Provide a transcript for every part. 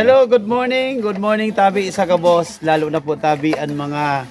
Hello, good morning. Good morning tabi sa kabos. Lalo na po tabi ang mga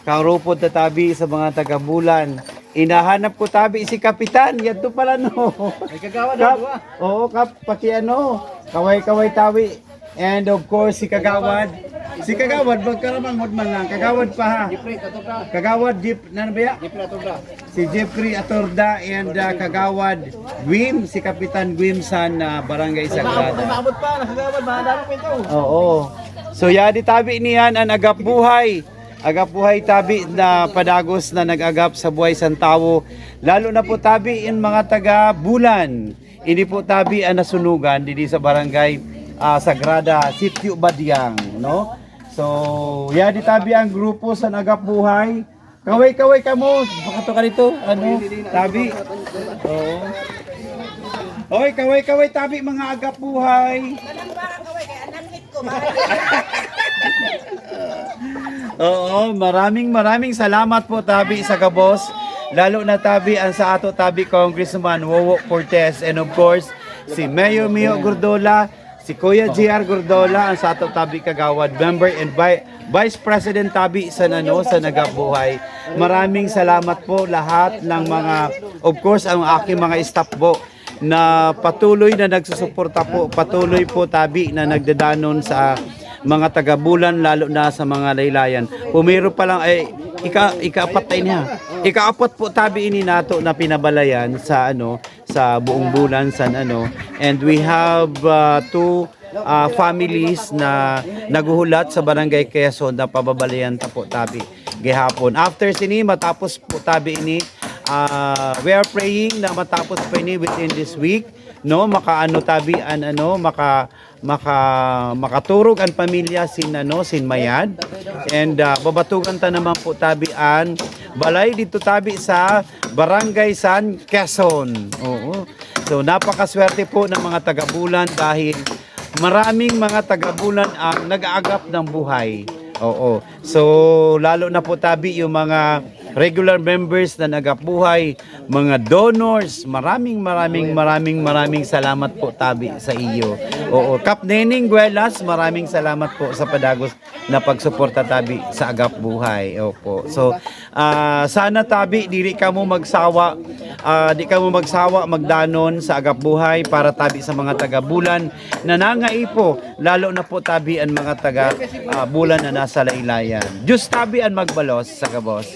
karupod na tabi sa mga taga-Bulan. Inahanap ko tabi si Kapitan. Yan to pala no. May kagawa Kap, na oo, Kap, pati ano, kaway-kaway tabi. And of course, si Kagawad. Si Kagawad, magkaramang man lang. Kagawad pa ha. Jeffrey, Atorda. Kagawad, Jeep, na ba ya? Jeffrey, Atorda. Si Jeffrey Atorda and Kagawad Gwim, si Kapitan Gwim sa Barangay Sagrada. Nakabot pa, nakagawad. Mahadami pa ito. Oo. So yadi tabi niyan ang agap buhay. Agap buhay tabi na padagos na nag-agap sa buhay sang tawo. Lalo na po tabi in mga taga Bulan. Ini po tabi ang nasunugan didi sa barangay Sagrada, Sitio Badiang, no? So, yadi tabi ang grupo sa agap buhay. Kaway-kaway ka mo. Baka ka dito. Ano? Tabi. Oo. Oy, kaway-kaway tabi mga agap buhay. Oo, maraming salamat po tabi sa kabos. Lalo na tabi ang sa ato tabi Congressman Wowo Cortez and of course si Mayor Mio Gordola, si Kuya GR Gordola ang sa ato tabi kagawad member and Vice President tabi sa sa nagabuhay. Maraming salamat po lahat ng mga of course ang aking mga staff po na patuloy na nagsusuporta po, patuloy po tabi na nagdadanon sa mga taga-Bulan lalo na sa mga laylayan. Pumiro pa lang ay ikaapat tayo niya. Ikaapat po tabi ini nato na pinabalayan sa sa buong Bulan and we have two families na naguhulat sa Barangay Quezon na pababalayan ta po tabi gihapon. After sini matapos po tabi ini we are praying na matapos pa ini within this week makaano tabi an makaturog ang pamilya sin Mayad and babatugan ta naman po tabi an balay dito tabi sa Barangay San Quezon. Oo. So napakaswerte po ng mga taga-Bulan dahil maraming mga taga-Bulan ang nag-aagap ng buhay. Oo. So lalo na po tabi yung mga regular members na nagabuhay, mga donors, maraming salamat po tabi sa iyo. Oo, Kap Nening Guelas, maraming salamat po sa padagos na pagsuporta tabi sa Agap Buhay. Opo. So, sana tabi di ka mo magsawa, magdanon sa Agap Buhay para tabi sa mga taga-Bulan na nangaipo, lalo na po tabi ang mga taga-Bulan na nasa laylayan. Diyos tabi ang magbalos sa kabos.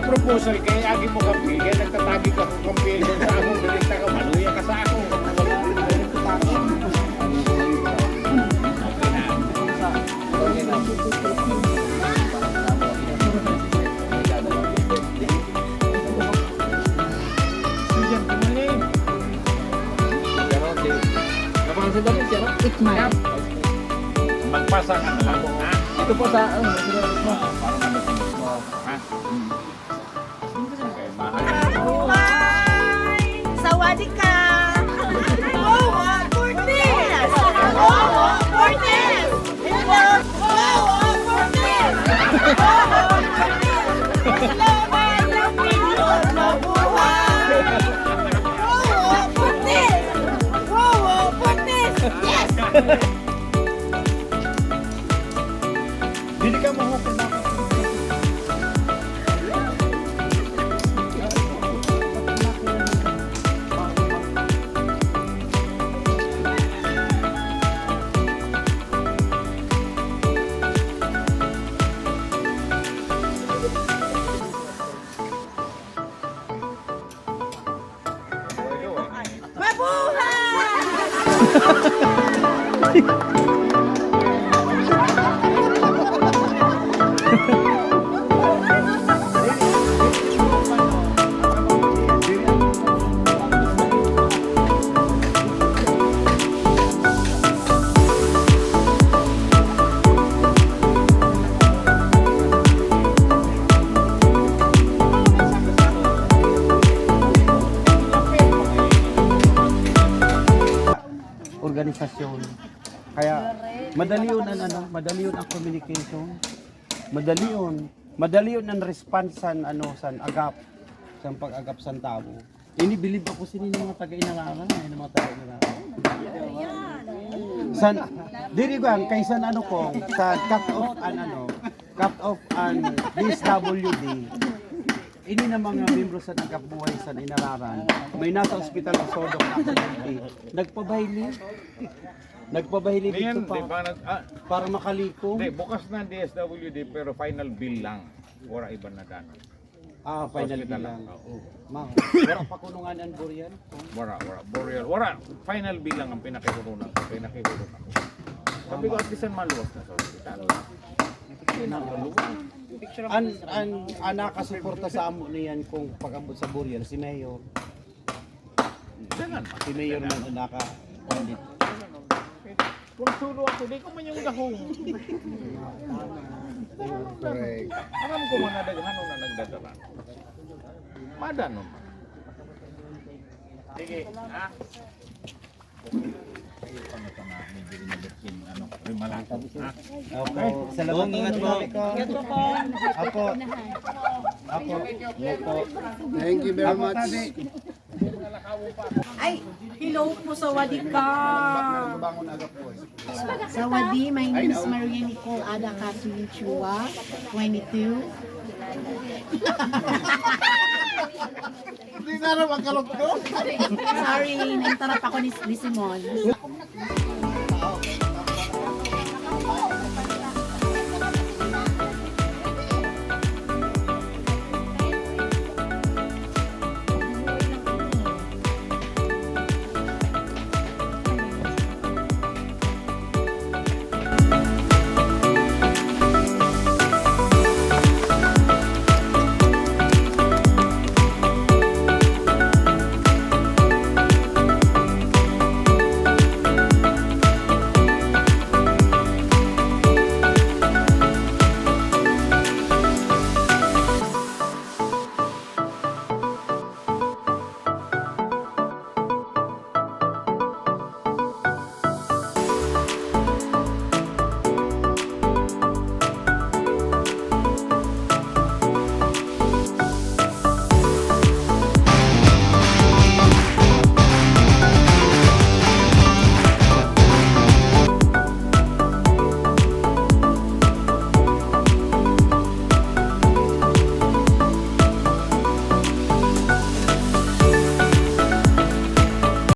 proposal kay agi mo kampil, kaya nagtatagi ka kung kampil kung sa akong bilis na ka, maluya ka sa ako. Ikma. Magpasa ka na lang, ha? Ito po sa, ano, sila mo. Para malinis mo, ha? Okay, mahal. Sawadika! Wawa Cortez! Wawa Cortez! Wawa Cortez! Wawa Cortez! Salamat sa milyon na buhay! Wawa Cortez! Wawa Cortez! Yes! Dili ka mahukay na. Mabuhay! Organisasyon. Kaya madali yun ang communication. Madali yun ang response san san agap san pag-agap san tao. Ini believe ako sini mga taga-Inararan, mga taga-Inararan. San diri ko kaysa ko sa cut off an DSWD. Ini na mga membro sa nagkabuhay sa Inararan. May nasa ospital ng Sodok na Nagpabahili dito Ngayon, di pa ba, para makaliko. hindi, bukas na ang DSWD pero final bill lang. Wala iba na dana. Final Hospital bilang. lang. Oo. Wala pa kunungan ang Burian. Wala. Boreal. Wala. Final bill lang ang pinakikulungan ko. Sabi ko, at least maluwas na sa hospital. Ang nakasuporta sa amo niyan kung pag-abot sa Burian, si Mayor. Ganun. Si Mayor na naka-audit. Kung sulo ako, di ko man yung dahong. Correct. Alam ko man nadaghan o na nagdadala. Madano man. Sige, ha? Opo. Salamat ingat po. Apo. Thank you very much. Ay, hello po sa Wadika! Sawadi, my name is Maria Nicole Ada Kasulichua, 22. Hindi na rin magkalog doon. Sorry, naintarap ako ni Simon.